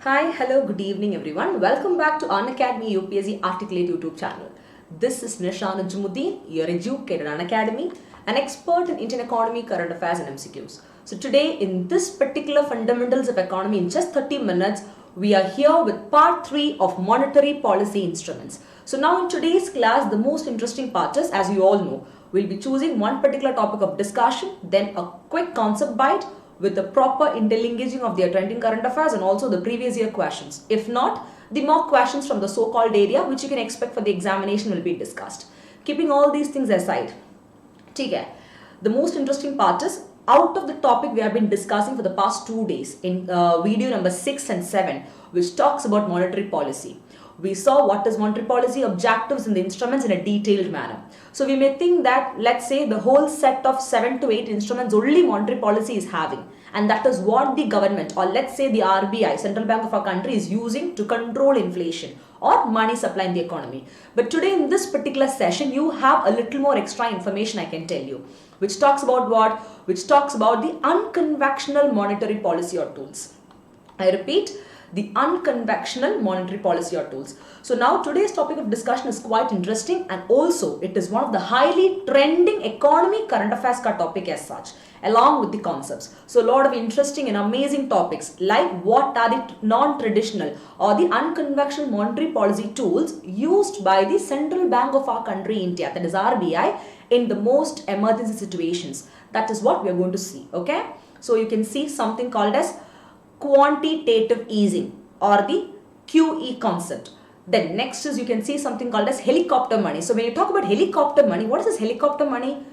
Hi, hello, good evening everyone. Welcome back to Unacademy UPSC Articulate YouTube channel. This is Nisha Najmuddin, your educator at Unacademy, an expert in Indian economy, current affairs and MCQs. So today in this particular fundamentals of economy in just 30 minutes, we are here with part 3 of monetary policy instruments. So now in today's class, the most interesting part is, as you all know, we'll be choosing one particular topic of discussion, then a quick concept bite, with the proper interlinkaging of their trending current affairs and also the previous year questions. If not, the mock questions from the so-called area which you can expect for the examination will be discussed. Keeping all these things aside, the most interesting part is, out of the topic we have been discussing for the past 2 days in video number 6 and 7, which talks about monetary policy. We saw what is monetary policy, objectives and the instruments in a detailed manner. So we may think that, let's say, the whole set of 7 to 8 instruments only monetary policy is having, and that is what the government, or let's say the RBI, Central Bank of our country, is using to control inflation or money supply in the economy. But today in this particular session, you have a little more extra information I can tell you, which talks about what? Which talks about the unconventional monetary policy or tools. I repeat, the unconventional monetary policy or tools. So now today's topic of discussion is quite interesting, and also it is one of the highly trending economy current affairs topic as such, along with the concepts. So a lot of interesting and amazing topics like what are the non-traditional or the unconventional monetary policy tools used by the Central Bank of our country, India, that is RBI, in the most emergency situations. That is what we are going to see. Okay, so you can see something called as quantitative easing or the QE concept. Then next is, you can see something called as helicopter money. So when you talk about helicopter money, what is this helicopter money?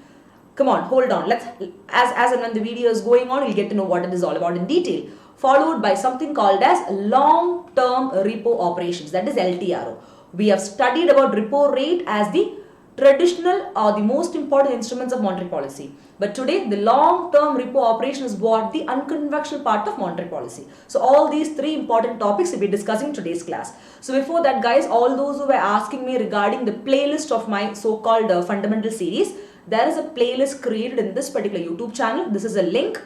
Come on, hold on. Let's, as and when the video is going on, you'll get to know what it is all about in detail. Followed by something called as long-term repo operations, that is LTRO. We have studied about repo rate as the traditional or the most important instruments of monetary policy. But today, the long-term repo operation is what? The unconventional part of monetary policy. So all these 3 important topics we'll be discussing in today's class. So before that, guys, all those who were asking me regarding the playlist of my so-called fundamental series, there is a playlist created in this particular YouTube channel. This is a link.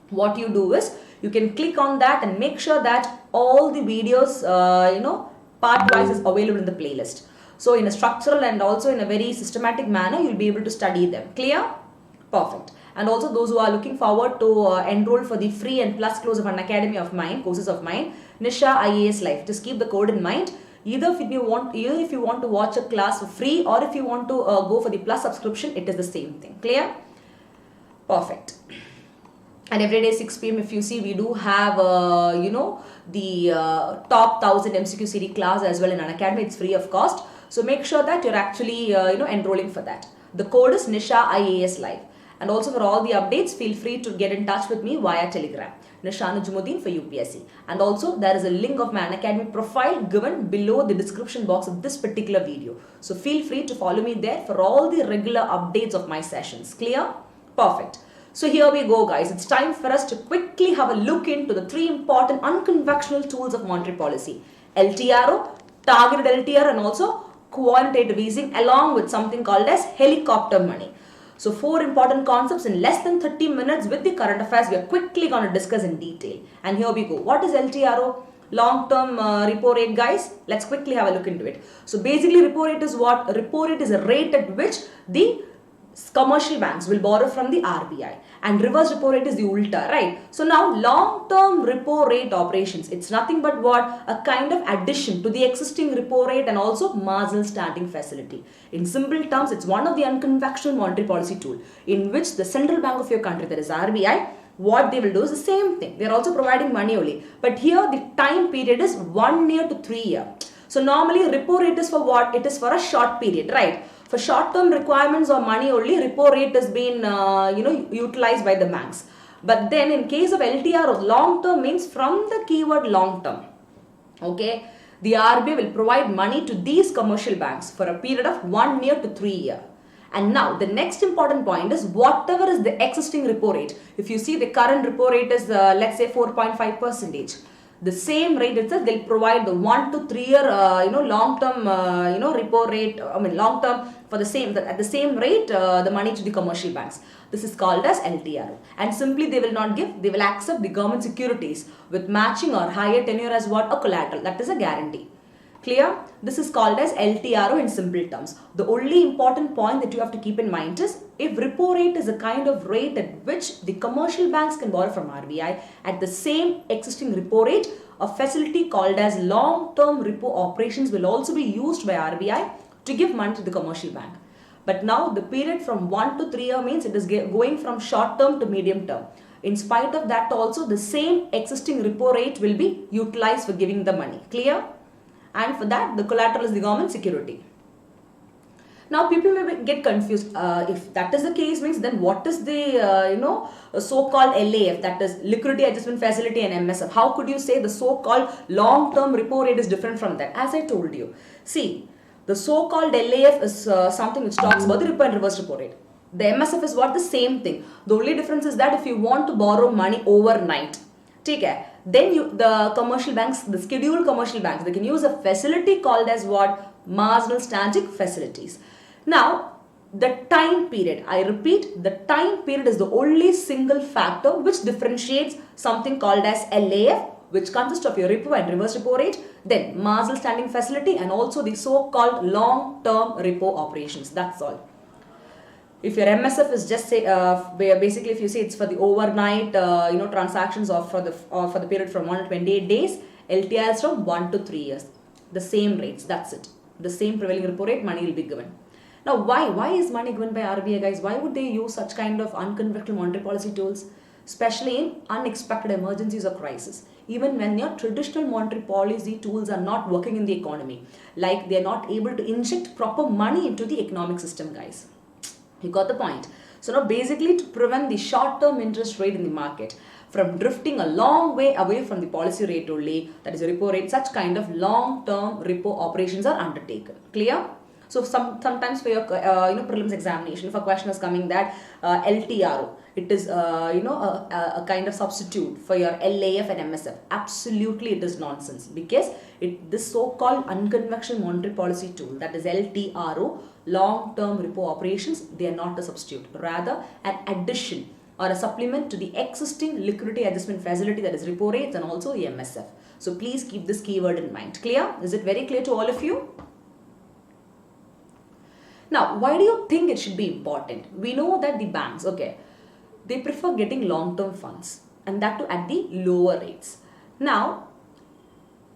What you do is, you can click on that and make sure that all the videos, part-wise is available in the playlist. So in a structural and also in a very systematic manner, you'll be able to study them. Clear? Perfect. And also those who are looking forward to enroll for the free and plus close of Unacademy of mine, courses of mine, Nisha IAS Life. Just keep the code in mind. Either if you want to watch a class for free, or if you want to go for the plus subscription, it is the same thing. Clear? Perfect. And every day 6 p.m. if you see, we do have the top 1000 MCQ series class as well in Unacademy. It's free of cost. So make sure that you're actually enrolling for that. The code is Nisha IAS Live. And also for all the updates, feel free to get in touch with me via Telegram. Nisha Najmuddin for UPSC. And also there is a link of my Unacademy profile given below the description box of this particular video. So feel free to follow me there for all the regular updates of my sessions. Clear? Perfect. So here we go, guys. It's time for us to quickly have a look into the 3 important unconventional tools of monetary policy. LTRO, targeted LTR, and also quantitative easing, along with something called as helicopter money. So 4 important concepts in less than 30 minutes with the current affairs we are quickly going to discuss in detail. And here we go. What is LTRO? Long-term repo rate, guys. Let's quickly have a look into it. So basically, repo rate is what? Repo rate is a rate at which the commercial banks will borrow from the RBI, and reverse repo rate is the ulta, right? So now long-term repo rate operations, it's nothing but what? A kind of addition to the existing repo rate and also marginal standing facility. In simple terms, it's one of the unconventional monetary policy tool in which the central bank of your country, that is RBI, what they will do is the same thing. They are also providing money only, but here the time period is 1 year to 3 years. So normally repo rate is for what? It is for a short period, right? For short-term requirements or money only, repo rate has been utilized by the banks. But then in case of LTR, long-term means from the keyword long-term. Okay, the RBI will provide money to these commercial banks for a period of 1 year to 3 years. And now the next important point is, whatever is the existing repo rate. If you see, the current repo rate is let's say 4.5%. The same rate itself, they'll provide the 1 to 3 year long-term repo rate, long-term for the same at the same rate the money to the commercial banks. This is called as LTRO, and simply they will not give, they will accept the government securities with matching or higher tenure as what? A collateral, that is a guarantee. Clear? This is called as LTRO in simple terms. The only important point that you have to keep in mind is, if repo rate is a kind of rate at which the commercial banks can borrow from RBI at the same existing repo rate, a facility called as long-term repo operations will also be used by RBI to give money to the commercial bank. But now the period from 1 to 3 year means it is going from short term to medium term. In spite of that also, the same existing repo rate will be utilized for giving the money. Clear? And for that, the collateral is the government security. Now people may get confused. If that is the case, means then what is the so-called LAF, that is liquidity adjustment facility, and MSF? How could you say the so-called long-term repo rate is different from that? As I told you, see, the so-called LAF is something which talks about the repo and reverse repo rate. The MSF is what? The same thing. The only difference is that if you want to borrow money overnight, okay, then the commercial banks, the scheduled commercial banks, they can use a facility called as what? Marginal static facilities. Now, the time period, I repeat, the time period is the only single factor which differentiates something called as LAF, which consists of your repo and reverse repo rate, then marginal standing facility, and also the so-called long-term repo operations. That's all. If your MSF is just say basically if you say it's for the overnight transactions or for the period from 1 to 28 days, LTR is from 1 to 3 years. The same rates, that's it. The same prevailing repo rate, money will be given. Now why is money given by RBI, guys? Why would they use such kind of unconventional monetary policy tools? Especially in unexpected emergencies or crisis. Even when your traditional monetary policy tools are not working in the economy, like they are not able to inject proper money into the economic system, guys. You got the point. So now basically to prevent the short-term interest rate in the market from drifting a long way away from the policy rate only, that is a repo rate, such kind of long-term repo operations are undertaken. Clear? So sometimes for your prelims examination, if a question is coming that LTRO, it is a kind of substitute for your LAF and MSF. Absolutely it is nonsense, because this so-called unconventional monetary policy tool, that is LTRO, long-term repo operations, they are not a substitute, rather an addition or a supplement to the existing liquidity adjustment facility, that is repo rates and also the MSF. So please keep this keyword in mind. Clear? Is it very clear to all of you? Now, why do you think it should be important? We know that the banks, okay, they prefer getting long-term funds, and that too at the lower rates. Now,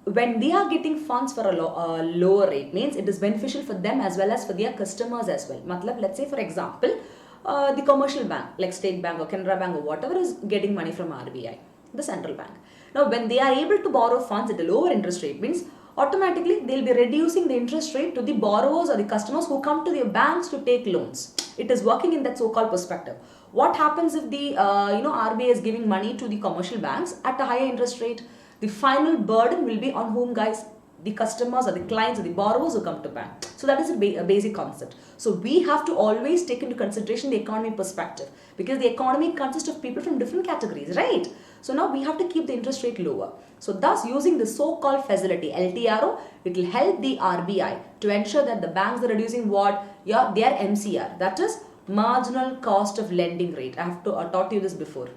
when they are getting funds for a lower rate, means it is beneficial for them as well as for their customers as well. Matlab, let's say for example, the commercial bank like State Bank or Canara Bank or whatever is getting money from RBI, the central bank. Now, when they are able to borrow funds at a lower interest rate, means automatically they'll be reducing the interest rate to the borrowers or the customers who come to their banks to take loans. It is working in that so-called perspective. What happens if the RBI is giving money to the commercial banks at a higher interest rate? The final burden will be on whom, guys? The customers or the clients or the borrowers who come to bank. So that is a basic concept. So we have to always take into consideration the economy perspective, because the economy consists of people from different categories, right? So now we have to keep the interest rate lower. So thus using the so-called facility LTRO, it will help the RBI to ensure that the banks are reducing what? Their MCR, that is marginal cost of lending rate. I have taught you this before.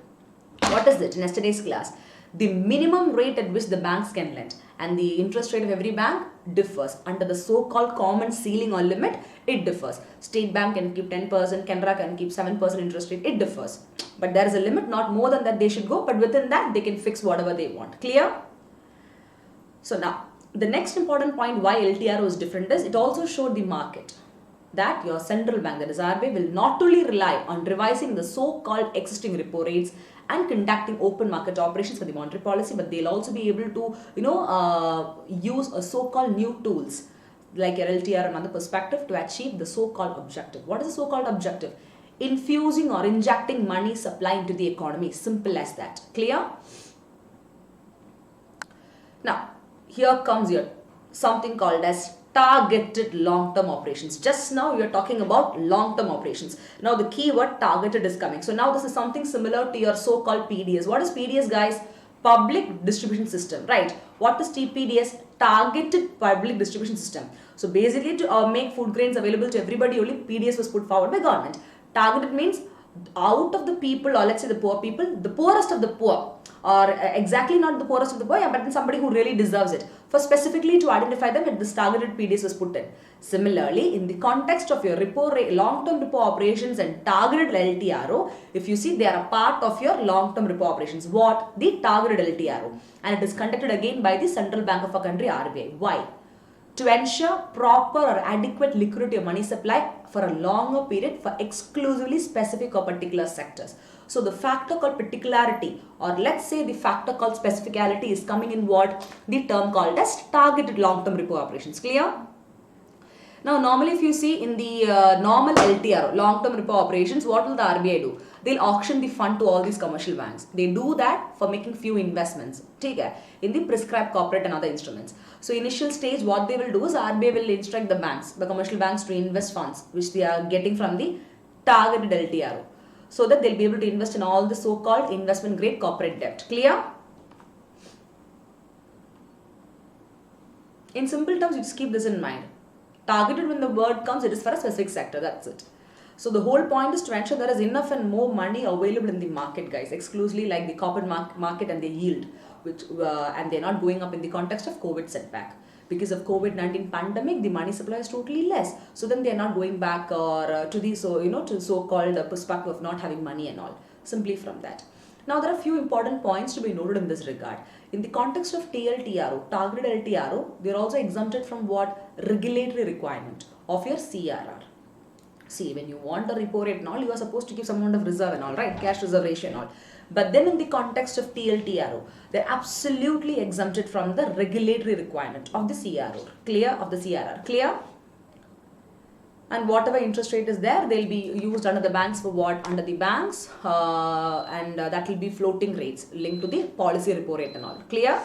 What is it in yesterday's class? The minimum rate at which the banks can lend, and the interest rate of every bank differs. Under the so-called common ceiling or limit, it differs. State Bank can keep 10%, Canara can keep 7% interest rate, it differs. But there is a limit, not more than that they should go, but within that they can fix whatever they want. Clear? So now, the next important point why LTRO is different is, it also showed the market that your central bank, that is RBI, will not only rely on revising the so-called existing repo rates and conducting open market operations for the monetary policy, but they'll also be able to use a so-called new tools like your LTR and other perspective to achieve the so-called objective. What is the so-called objective? Infusing or injecting money supply into the economy. Simple as that. Clear? Now, here comes your something called as targeted long-term operations. Just now we are talking about long-term operations. Now the keyword targeted is coming. So now this is something similar to your so-called PDS. What is PDS, guys? public distribution system, right? What is TPDS? Targeted public distribution system. So basically to make food grains available to everybody, only PDS was put forward by government. Targeted means out of the people, or let's say the poor people, the poorest of the poor, or exactly not the poorest of the poor, but then somebody who really deserves it, for specifically to identify them, that this targeted PDS was put in. Similarly, in the context of your repo rate, long-term repo operations and targeted LTRO, if you see, they are a part of your long-term repo operations. What? The targeted LTRO, and it is conducted again by the Central Bank of a country, RBI. Why? To ensure proper or adequate liquidity of money supply for a longer period for exclusively specific or particular sectors. So the factor called particularity, or let's say the factor called specificality, is coming in what? The term called as targeted long-term repo operations. Clear? Now, normally if you see in the normal LTR, long-term repo operations, what will the RBI do? They'll auction the fund to all these commercial banks. They do that for making few investments, okay, in the prescribed corporate and other instruments. So initial stage, what they will do is RBI will instruct the banks, the commercial banks, to invest funds which they are getting from the targeted LTRO, so that they'll be able to invest in all the so-called investment grade corporate debt. Clear? In simple terms, you just keep this in mind. Targeted, when the word comes, it is for a specific sector, that's it. So the whole point is to ensure there is enough and more money available in the market, guys, exclusively like the corporate market and the yield, which and they're not going up in the context of COVID setback. Because of COVID-19 pandemic, the money supply is totally less. So then they're not going back or to the to so-called perspective of not having money and all. Simply from that. Now there are a few important points to be noted in this regard. In the context of TLTRO, targeted LTRO, they are also exempted from what? Regulatory requirement of your CRR. See, when you want a repo rate and all, you are supposed to give some amount of reserve and all, right? Cash reserve ratio and all. But then in the context of TLTRO, they're absolutely exempted from the regulatory requirement of the CRR. Clear? Of the CRR. Clear? And whatever interest rate is there, they'll be used under the banks for what? Under the banks, and that will be floating rates linked to the policy repo rate and all. Clear?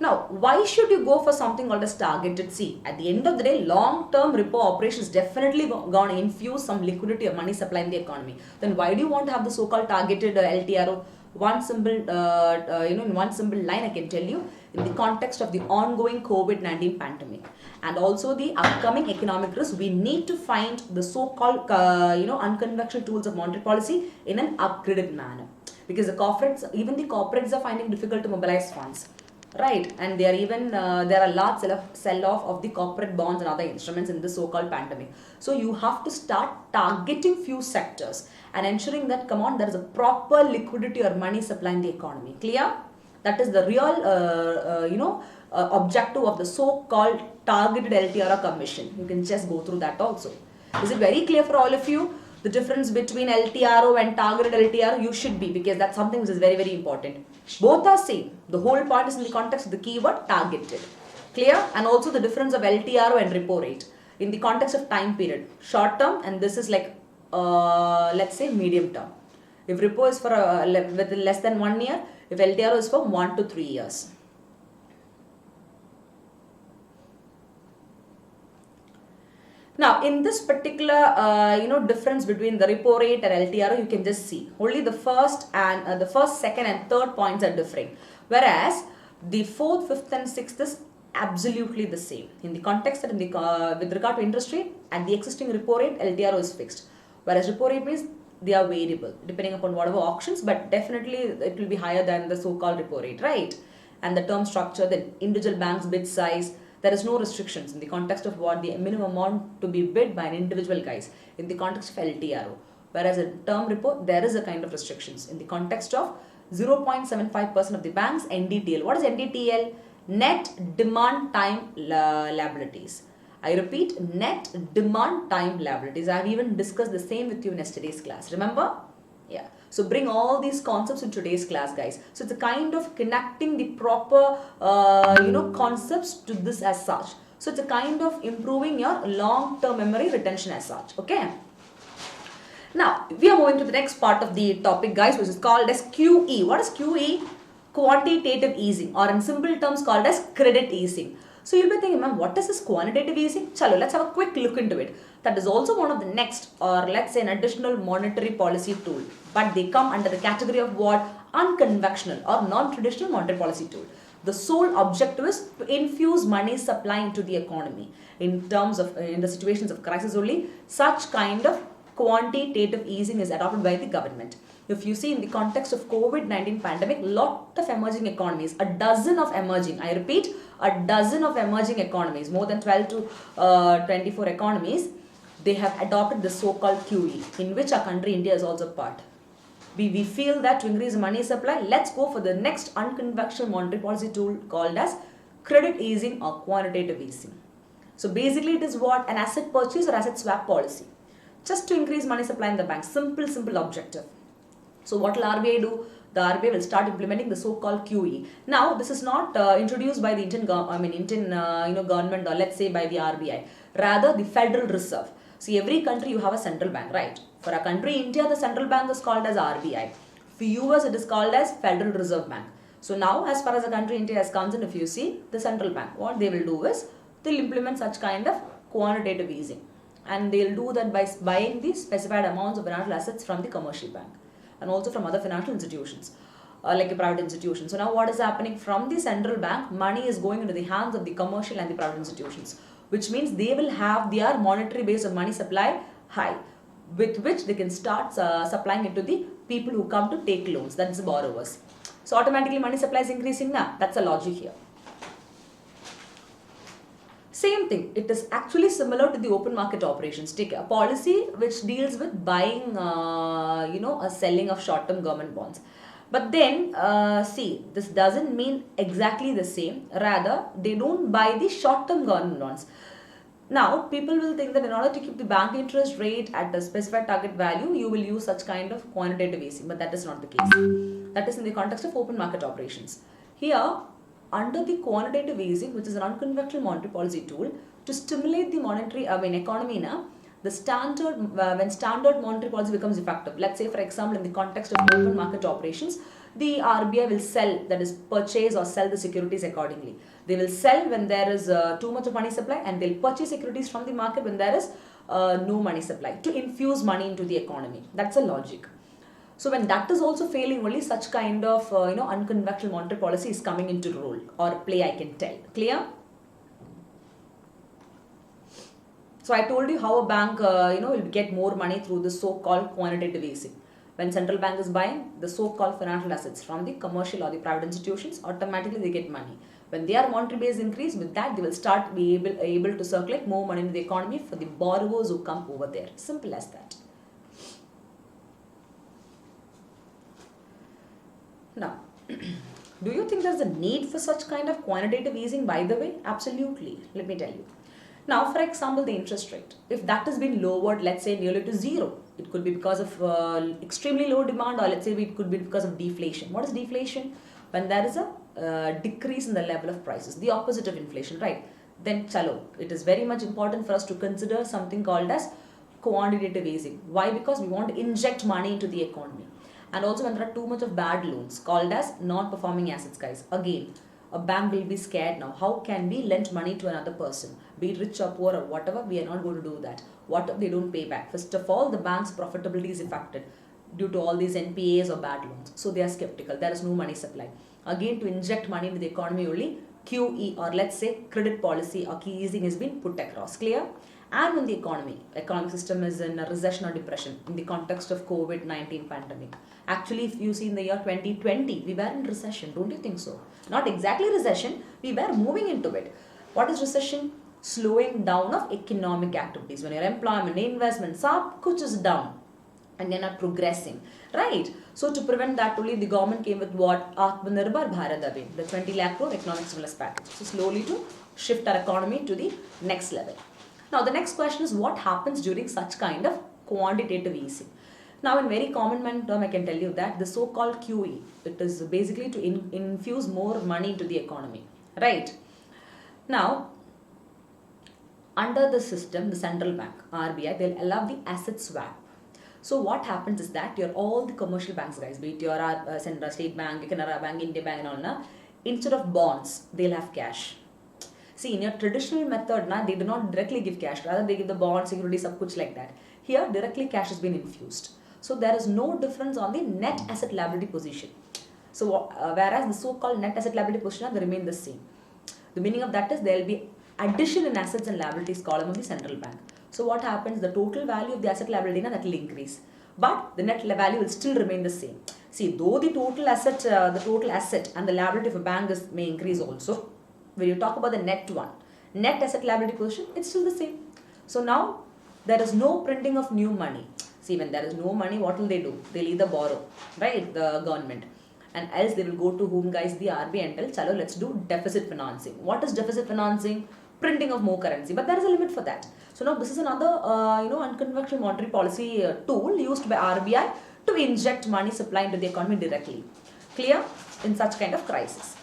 Now, why should you go for something called as targeted? See, at the end of the day, long-term repo operations definitely going to infuse some liquidity or money supply in the economy. Then why do you want to have the so-called targeted LTRO? One simple, in one simple line, I can tell you, in the context of the ongoing COVID-19 pandemic and also the upcoming economic risk, we need to find the so-called, unconventional tools of monetary policy in an upgraded manner, because the corporates, even the corporates, are finding difficult to mobilize funds. Right, and they are even there are large sell-off of the corporate bonds and other instruments in the so-called pandemic. So you have to start targeting few sectors and ensuring that, come on, there is a proper liquidity or money supply in the economy. Clear? That is the real objective of the so-called targeted LTRO commission. You can just go through that also. Is it very clear for all of you? The difference between LTRO and targeted LTRO, you should be, because that's something which is very, very important. Both are same. The whole point is in the context of the keyword targeted. Clear? And also the difference of LTRO and repo rate in the context of time period. Short term, and this is like, let's say, medium term. If repo is for with less than 1 year, if LTRO is for 1 to 3 years. Now, in this particular, difference between the repo rate and LTRO, you can just see only the first, second, and third points are differing, whereas the fourth, fifth, and sixth is absolutely the same. In the context that with regard to interest rate, at the existing repo rate, LTRO is fixed, whereas repo rate means they are variable depending upon whatever auctions, but definitely it will be higher than the so-called repo rate, right? And the term structure, the individual bank's bid size. There is no restrictions in the context of what the minimum amount to be bid by an individual, guys, in the context of LTRO. Whereas in term repo, there is a kind of restrictions in the context of 0.75% of the bank's NDTL. What is NDTL? Net demand time liabilities. I repeat, net demand time liabilities. I have even discussed the same with you in yesterday's class. Remember? Yeah. So bring all these concepts in today's class, guys. So it's a kind of connecting the proper, concepts to this as such. So it's a kind of improving your long-term memory retention as such. Okay. Now, we are moving to the next part of the topic, guys, which is called as QE. What is QE? Quantitative easing, or in simple terms called as credit easing. So you'll be thinking, ma'am, what is this quantitative easing? Chalo, let's have a quick look into it. That is also one of the next, or let's say an additional monetary policy tool. But they come under the category of what? Unconventional or non-traditional monetary policy tool. The sole objective is to infuse money supply into the economy. In terms of, in the situations of crisis only, such kind of quantitative easing is adopted by the government. If you see in the context of COVID-19 pandemic, lot of emerging economies, a dozen of emerging, I repeat, a dozen of emerging economies, more than 12 to 24 economies, they have adopted the so-called QE, in which our country India is also part. We feel that to increase money supply, let's go for the next unconventional monetary policy tool called as credit easing or quantitative easing. So basically it is what? An asset purchase or asset swap policy. Just to increase money supply in the bank. Simple objective. So what will RBI do? The RBI will start implementing the so-called QE. Now this is not introduced by the Indian government, or let's say by the RBI. Rather the Federal Reserve. See, every country you have a central bank, right? For a country India, the central bank is called as RBI. For US, it is called as Federal Reserve Bank. So now, as far as the country India is concerned, if you see the central bank, what they will do is they'll implement such kind of quantitative easing, and they'll do that by buying the specified amounts of financial assets from the commercial bank and also from other financial institutions. Like a private institution. So now what is happening? From the central bank, money is going into the hands of the commercial and the private institutions, which means they will have their monetary base of money supply high, with which they can start supplying it to the people who come to take loans, that is the borrowers. So automatically money supply is increasing now. That's the logic here. Same thing, it is actually similar to the open market operations. Take a policy which deals with buying, a selling of short-term government bonds. But then, see, this doesn't mean exactly the same. Rather, they don't buy the short-term government bonds. Now, people will think that in order to keep the bank interest rate at a specified target value, you will use such kind of quantitative easing. But that is not the case. That is in the context of open market operations. Here, under the quantitative easing, which is an unconventional monetary policy tool, to stimulate the economy now, the when standard monetary policy becomes effective. Let's say, for example, in the context of open market operations, the RBI will sell, that is purchase or sell the securities accordingly. They will sell when there is too much of money supply, and they'll purchase securities from the market when there is no money supply, to infuse money into the economy. That's a logic. So when that is also failing, only such kind of unconventional monetary policy is coming into role or play, I can tell. Clear? So I told you how a bank will get more money through the so-called quantitative easing. When central bank is buying the so-called financial assets from the commercial or the private institutions, automatically they get money. When their monetary base increase, with that they will start be able to circulate more money into the economy for the borrowers who come over there. Simple as that. Now, do you think there's a need for such kind of quantitative easing, by the way? Absolutely. Let me tell you. Now, for example, the interest rate, if that has been lowered, let's say nearly to zero, it could be because of extremely low demand, or let's say it could be because of deflation. What is deflation? When there is a decrease in the level of prices, the opposite of inflation, right? Then, chalo, it is very much important for us to consider something called as quantitative easing. Why? Because we want to inject money into the economy. And also when there are too much of bad loans, called as non-performing assets, guys. Again, a bank will be scared now. How can we lend money to another person? Be it rich or poor or whatever, we are not going to do that. What if they don't pay back? First of all, the bank's profitability is affected due to all these NPAs or bad loans. So they are skeptical. There is no money supply. Again, to inject money into the economy only, QE, or let's say credit policy or key easing has been put across. Clear? And when the economic system is in a recession or depression in the context of COVID-19 pandemic. Actually, if you see in the year 2020, we were in recession. Don't you think so? Not exactly recession, we were moving into it. What is recession? Slowing down of economic activities. When your employment, investment, sab kuch is down and you're not progressing, right? So to prevent that only, the government came with what? Atmanirbhar Bharat Abhiyan, the 20 lakh crore economic stimulus package. So slowly to shift our economy to the next level. Now the next question is, what happens during such kind of quantitative easing? Now in very common term, I can tell you that the so-called QE, it is basically to infuse more money into the economy, right? Now, under the system, the central bank, RBI, they'll allow the asset swap. So what happens is that all the commercial banks, guys, be it your Central State Bank, Canara Bank, India Bank and all, instead of bonds, they'll have cash. See, in your traditional method, they do not directly give cash, rather they give the bond, security, sub kuch like that. Here, directly cash has been infused. So there is no difference on the net asset liability position. So whereas the so-called net asset liability position, they remain the same. The meaning of that is there will be addition in assets and liabilities column of the central bank. So what happens? The total value of the asset liability that will increase, but the net value will still remain the same. See, though the total asset and the liability of a bank may increase also, when you talk about the net net asset liability position, it's still the same. So now there is no printing of new money. See, when there is no money, what will they do? They'll either borrow, right? The government. And else they will go to whom, guys? The RBI, and tell, chalo, let's do deficit financing. What is deficit financing? Printing of more currency. But there is a limit for that. So now this is another, unconventional monetary policy tool used by RBI to inject money supply into the economy directly. Clear? In such kind of crisis.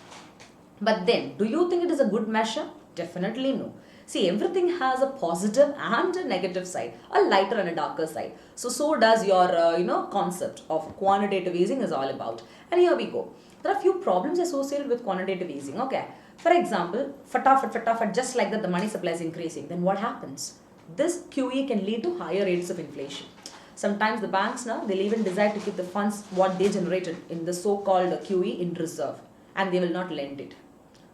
But then, do you think it is a good measure? Definitely no. See, everything has a positive and a negative side, a lighter and a darker side. So does your, concept of quantitative easing is all about. And here we go. There are few problems associated with quantitative easing, okay? For example, fatafat, just like that the money supply is increasing. Then what happens? This QE can lead to higher rates of inflation. Sometimes the banks now, they'll even decide to keep the funds, what they generated in the so-called QE in reserve. And they will not lend it.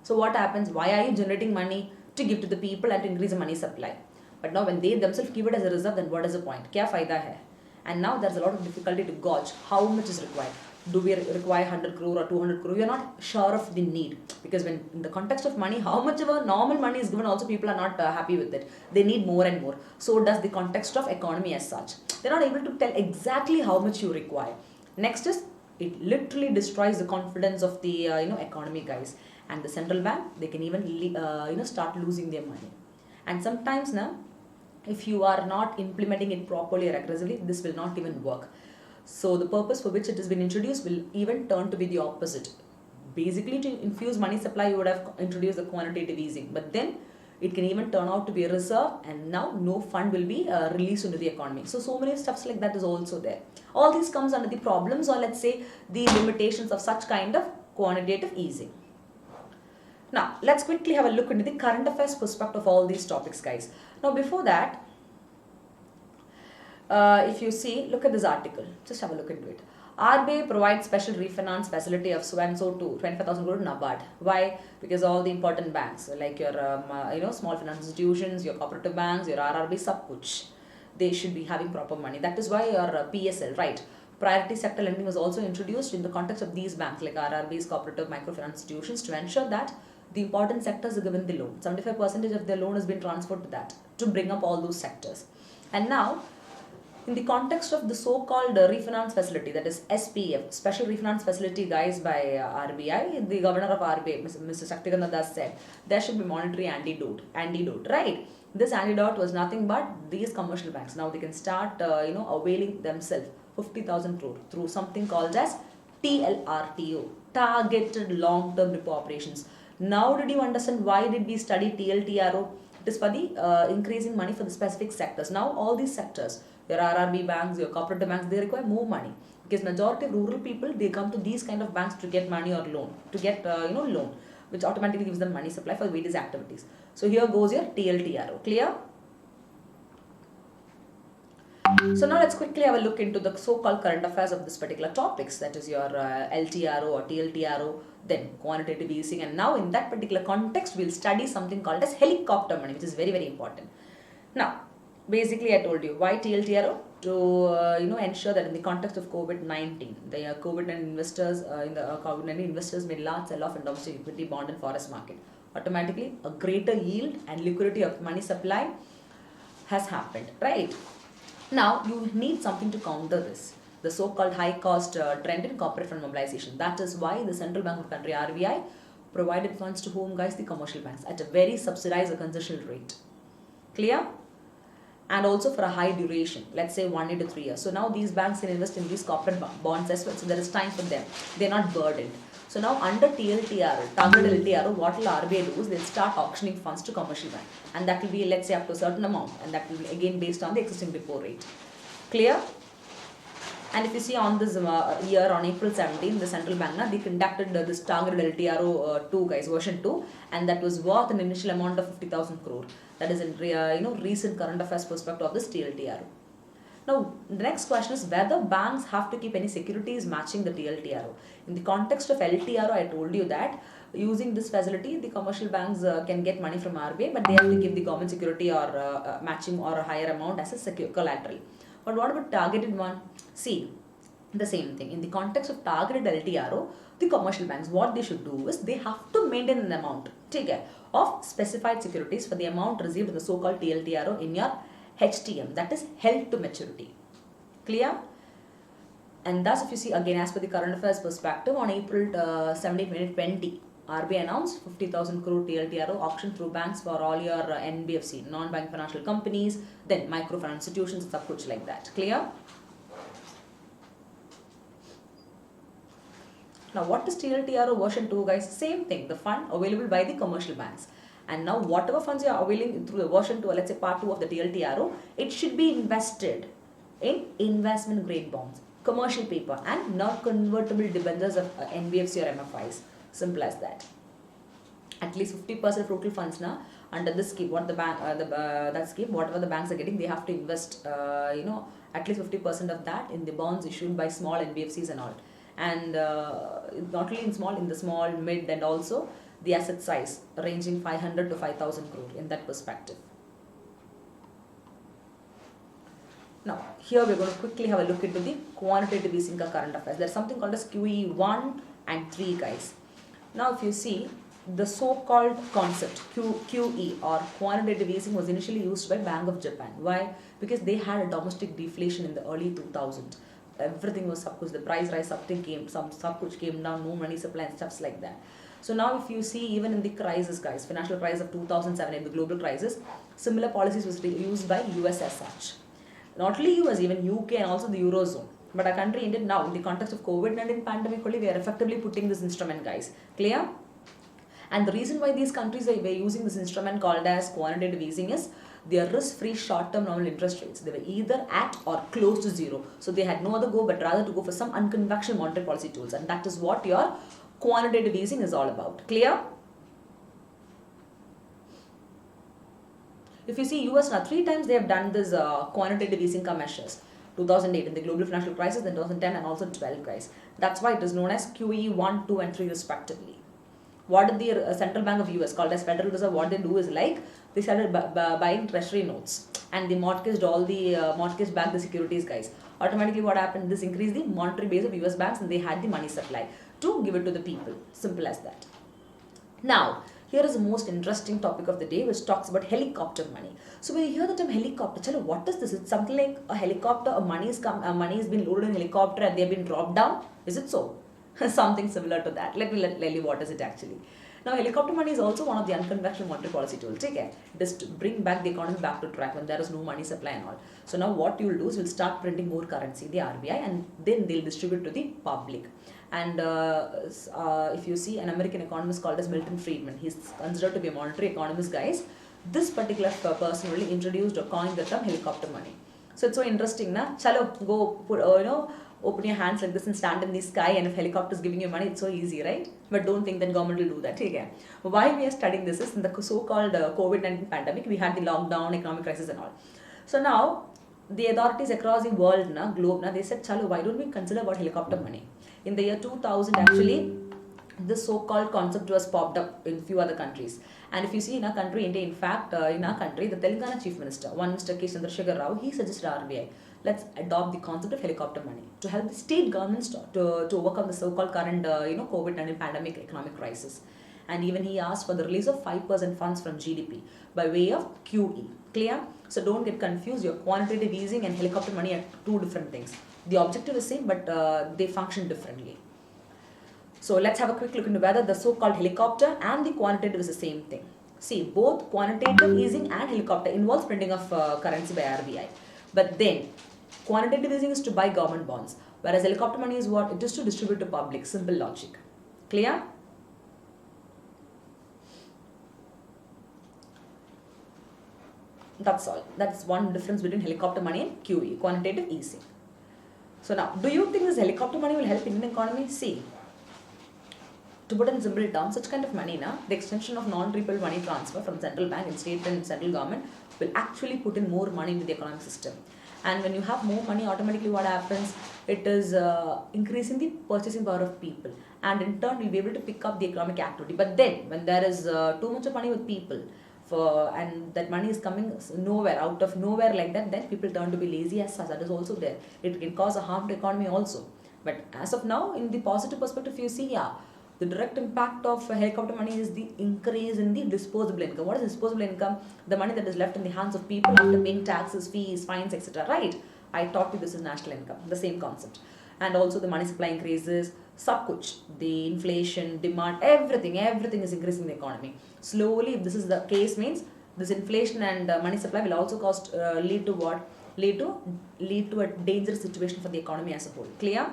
So what happens? Why are you generating money? To give to the people and to increase the money supply. But now when they themselves keep it as a reserve, then what is the point? Kya fayda hai? And now there's a lot of difficulty to gauge how much is required. Do we require 100 crore or 200 crore? We are not sure of the need. Because when in the context of money, how much of a normal money is given, also people are not happy with it. They need more and more. So does the context of economy as such. They're not able to tell exactly how much you require. Next is, it literally destroys the confidence of the economy, guys. And the central bank, they can even start losing their money. And sometimes now, if you are not implementing it properly or aggressively, this will not even work. So the purpose for which it has been introduced will even turn to be the opposite. Basically, to infuse money supply, you would have introduced the quantitative easing, but then it can even turn out to be a reserve, and now no fund will be released into the economy. So many stuffs like that is also there. All this comes under the problems, or let's say the limitations of such kind of quantitative easing. Now, let's quickly have a look into the current affairs perspective of all these topics, guys. Now, before that, if you see, look at this article. Just have a look into it. RBI provides special refinance facility of so and so to 25,000 crore to NABARD. Why? Because all the important banks, like your small finance institutions, your cooperative banks, your RRB, sab kuch, they should be having proper money. That is why your PSL, right? Priority sector lending was also introduced in the context of these banks like RRBs, cooperative microfinance institutions, to ensure that the important sectors are given the loan. 75% of their loan has been transferred to that to bring up all those sectors. And now, in the context of the so-called refinance facility, that is SPF, Special Refinance Facility, guys, by RBI, the governor of RBI, Mr. Shaktikanta Das, said there should be monetary antidote, right? This antidote was nothing but these commercial banks. Now they can start, availing themselves 50,000 crore through something called as TLRTO, Targeted Long-Term Repo Operations. Now did you understand why did we study TLTRO? It is for the increasing money for the specific sectors. Now all these sectors, your RRB banks, your cooperative banks, they require more money. Because majority of rural people, they come to these kind of banks to get money or loan, to get loan, which automatically gives them money supply for various activities. So here goes your TLTRO. Clear? So now let's quickly have a look into the so-called current affairs of this particular topics, that is your LTRO or TLTRO, then quantitative easing, and now in that particular context we'll study something called as helicopter money, which is very, very important. Now, basically I told you why TLTRO, to ensure that in the context of COVID-19, the COVID-19 investors made large sell-off in domestic equity, bond and forest market. Automatically, a greater yield and liquidity of money supply has happened, right? Now, you need something to counter this, the so-called high-cost trend in corporate fund mobilization. That is why the Central Bank of the country, RBI, provided funds to whom, guys? The commercial banks at a very subsidized or concessional rate. Clear? And also for a high duration, let's say 1 year to 3 years. So now these banks can invest in these corporate bonds as well. So there is time for them. They're not burdened. So now under TLTRO, targeted LTRO, what will RBI do is they'll start auctioning funds to commercial bank. And that will be, let's say, up to a certain amount. And that will be again based on the existing repo rate. Clear? And if you see on this year, on April 17, the central bank, they conducted this targeted LTRO 2 guys, version 2, and that was worth an initial amount of 50,000 crore. That is in recent current affairs perspective of this TLTRO. Now, the next question is whether banks have to keep any securities matching the TLTRO. In the context of LTRO, I told you that using this facility, the commercial banks can get money from RBI, but they have to give the government security or matching or a higher amount as a secure collateral. But what about targeted one? See, the same thing. In the context of targeted LTRO, the commercial banks, what they should do is they have to maintain an amount, take care, of specified securities for the amount received in the so-called TLTRO in your HTM, that is held to maturity. Clear? And thus, if you see again, as per the current affairs perspective, on April 17, 2020, RBI announced 50,000 crore TLTRO auction through banks for all your NBFC, non-bank financial companies, then microfinance institutions, sub kuch like that. Clear? Now, what is TLTRO version 2, guys? Same thing, the fund available by the commercial banks. And now, whatever funds you are availing through the version 2, or let's say part 2 of the TLTRO, it should be invested in investment grade bonds, commercial paper, and not convertible debentures of NBFC or MFIs. Simple as that. At least 50% of total funds now under this scheme, what the bank, that scheme, whatever the banks are getting, they have to invest, at least 50% of that in the bonds issued by small NBFCs and all. And not only in the small, mid, and also the asset size ranging 500 to 5,000 crore in that perspective. Now, here we're going to quickly have a look into the quantitative easing current affairs. There's something called as QE 1 and 3, guys. Now, if you see, the so-called concept QE or quantitative easing was initially used by Bank of Japan. Why? Because they had a domestic deflation in the early 2000s. Everything was subkuch, the price rise, something came, some subkuch came down, no money supply and stuffs like that. So now if you see, even in the crisis, guys, financial crisis of 2007, the global crisis, similar policies was used by US as such. Not only US, even UK and also the Eurozone. But our country ended now, in the context of COVID-19 pandemic only, we are effectively putting this instrument, guys. Clear? And the reason why these countries were using this instrument called as quantitative easing is their risk-free short-term nominal interest rates. They were either at or close to zero. So they had no other go but rather to go for some unconventional monetary policy tools. And that is what your quantitative easing is all about. Clear? If you see US now, 3 times they have done this quantitative easing measures. 2008 in the global financial crisis, then 2010 and also 12, guys. That's why it is known as QE 1, 2 and 3 respectively. What did the Central Bank of US, called as Federal Reserve, what they do is like, they started buying treasury notes and they mortgaged all the mortgage back the securities, guys. Automatically what happened, this increased the monetary base of US banks and they had the money supply to give it to the people. Simple as that. Now, here is the most interesting topic of the day, which talks about helicopter money. So when you hear the term helicopter, what is this? It's something like a helicopter, money is been loaded in a helicopter and they have been dropped down. Is it so? Something similar to that. Let me tell you what is it actually. Now, helicopter money is also one of the unconventional monetary policy tools. It is to bring back the economy back to track when there is no money supply and all. So now what you will do is you will start printing more currency, the RBI, and then they'll distribute to the public. And if you see an American economist called as Milton Friedman, he's considered to be a monetary economist, guys. This particular person really introduced or coined the term helicopter money. So it's so interesting, na? Chalo, go put, open your hands like this and stand in the sky, and if helicopter is giving you money, it's so easy, right? But don't think that government will do that. Okay. Why we are studying this is in the so-called COVID-19 pandemic, we had the lockdown, economic crisis and all. So now, the authorities across the world, globe, they said, chalo, why don't we consider about helicopter money? In the year 2000, actually, this so-called concept was popped up in few other countries. And if you see in our country, India, in fact, in our country, the Telangana Chief Minister, one Mr. K. Chandrasekhar Rao, he suggested RBI, let's adopt the concept of helicopter money to help the state governments to overcome the so-called current, COVID-19 pandemic economic crisis. And even he asked for the release of 5% funds from GDP by way of QE. Clear? So don't get confused. Your quantitative easing and helicopter money are two different things. The objective is same, but they function differently. So let's have a quick look into whether the so-called helicopter and the quantitative is the same thing. See, both quantitative easing and helicopter involves printing of currency by RBI. But then, quantitative easing is to buy government bonds, whereas helicopter money is what? It is to distribute to public. Simple logic. Clear? That's all. That's one difference between helicopter money and QE, quantitative easing. So now, do you think this helicopter money will help Indian economy? See, to put in simple terms, such kind of money, the extension of non-repayable money transfer from central bank and state and central government will actually put in more money into the economic system. And when you have more money, automatically what happens? It is increasing the purchasing power of people, and in turn, we'll be able to pick up the economic activity. But then, when there is too much of money with people, and that money is coming nowhere, out of nowhere like that, then people turn to be lazy as such. That is also there. It can cause a harm to economy also. But as of now, in the positive perspective, you see, yeah, the direct impact of helicopter money is the increase in the disposable income. What is disposable income? The money that is left in the hands of people after paying taxes, fees, fines, etc. Right? I taught you this is national income, the same concept. And also the money supply increases, sab kuch, the inflation, demand, everything is increasing in the economy. Slowly, if this is the case, means this inflation and money supply will also lead to what? Lead to a dangerous situation for the economy as a whole. Clear?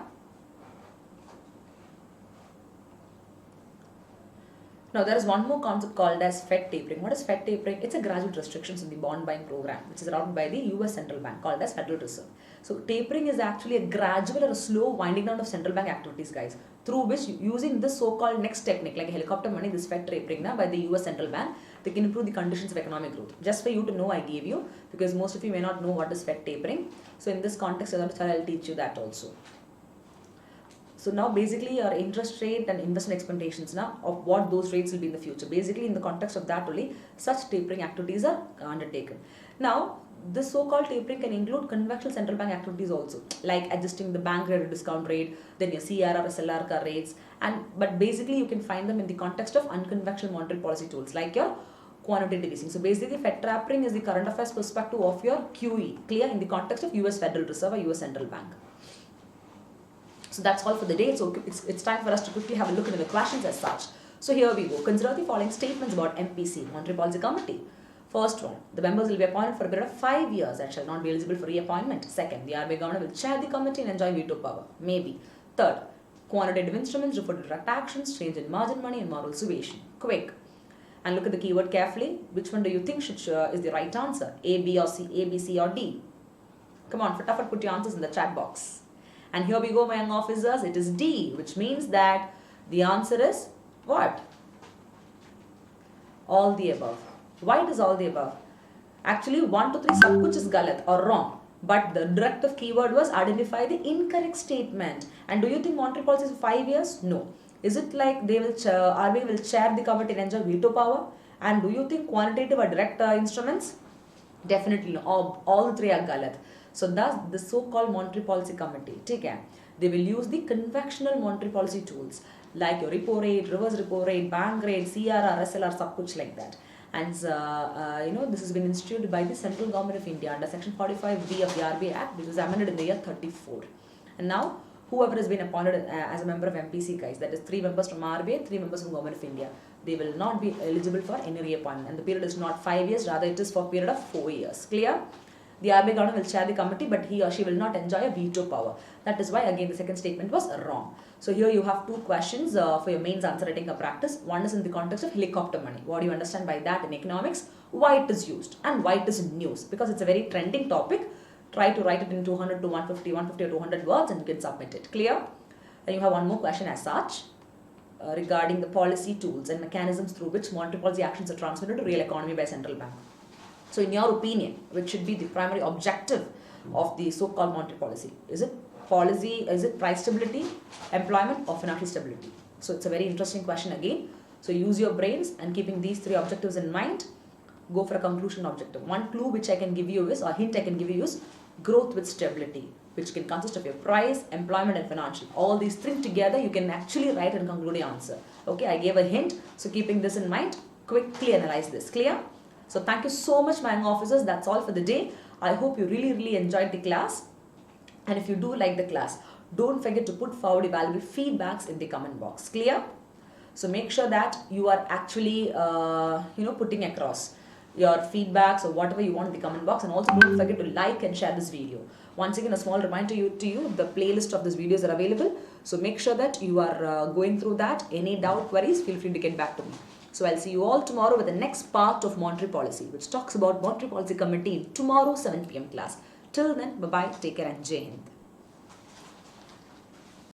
Now there is one more concept called as Fed tapering. What is Fed tapering? It's a gradual restrictions in the bond buying program, which is run by the US Central Bank, called as Federal Reserve. So tapering is actually a gradual or a slow winding down of central bank activities, guys, through which using this so-called next technique like helicopter money, this Fed tapering by the US Central Bank, they can improve the conditions of economic growth. Just for you to know, I gave you, because most of you may not know what is Fed tapering. So in this context, I'll teach you that also. So now basically your interest rate and investment expectations now of what those rates will be in the future. Basically in the context of that only, such tapering activities are undertaken. Now this so-called tapering can include conventional central bank activities also, like adjusting the bank rate or discount rate, then your CRR or SLR rates, but basically you can find them in the context of unconventional monetary policy tools like your quantitative easing. So basically Fed tapering is the current affairs perspective of your QE, clear, in the context of US Federal Reserve or US Central Bank. So that's all for the day. So it's time for us to quickly have a look into the questions as such. So here we go. Consider the following statements about MPC, Monetary Policy Committee. First one, the members will be appointed for a period of 5 years and shall not be eligible for reappointment. Second, the RBI governor will chair the committee and enjoy veto power. Maybe. Third, quantitative instruments refer to direct actions, change in margin money and moral suasion. Quick. And look at the keyword carefully. Which one do you think is the right answer? A, B or C, A, B, C or D? Come on, fatafat, put your answers in the chat box. And here we go, my young officers, it is D, which means that the answer is what? All the above. Why it is all the above? Actually, 1 to 3 sab kuch is galat or wrong. But the directive keyword was identify the incorrect statement. And do you think monetary policy is 5 years? No. Is it like RBI will chair the committee and enjoy veto power? And do you think quantitative or direct instruments? Definitely no. All three are galat. So thus the so-called monetary policy committee, take care. They will use the conventional monetary policy tools like your repo rate, reverse repo rate, bank rate, CRR, SLR, sab kuch like that. And this has been instituted by the Central Government of India under Section 45B of the RBI Act, which was amended in the year 34. And now whoever has been appointed as a member of MPC, guys, that is 3 members from RBI, 3 members from Government of India, they will not be eligible for any reappointment. And the period is not 5 years, rather it is for a period of 4 years. Clear? The RBI governor will chair the committee, but he or she will not enjoy a veto power. That is why, again, the second statement was wrong. So here you have 2 questions for your mains answer writing practice. One is in the context of helicopter money. What do you understand by that in economics? Why it is used and why it is in news? Because it's a very trending topic. Try to write it in 200 to 150 or 200 words and you can submit it. Clear? Then you have one more question as such regarding the policy tools and mechanisms through which monetary policy actions are transmitted to real economy by central bank. So in your opinion, which should be the primary objective of the so-called monetary policy? Is it policy, is it price stability, employment or financial stability? So it's a very interesting question again. So use your brains and keeping these 3 objectives in mind, go for a conclusion objective. One clue which I can give you is, or hint I can give you is growth with stability, which can consist of your price, employment and financial. All these 3 together you can actually write and conclude your answer. Okay, I gave a hint. So keeping this in mind, quickly analyze this. Clear? So thank you so much, my young officers. That's all for the day. I hope you really enjoyed the class. And if you do like the class, don't forget to put forward your valuable feedbacks in the comment box. Clear? So make sure that you are actually, putting across your feedbacks or whatever you want in the comment box. And also don't forget to like and share this video. Once again, a small reminder to you, the playlist of these videos are available. So make sure that you are going through that. Any doubt, queries, feel free to get back to me. So I'll see you all tomorrow with the next part of monetary policy, which talks about monetary policy committee in tomorrow 7 p.m. class. Till then, bye-bye, take care and Jai Hind.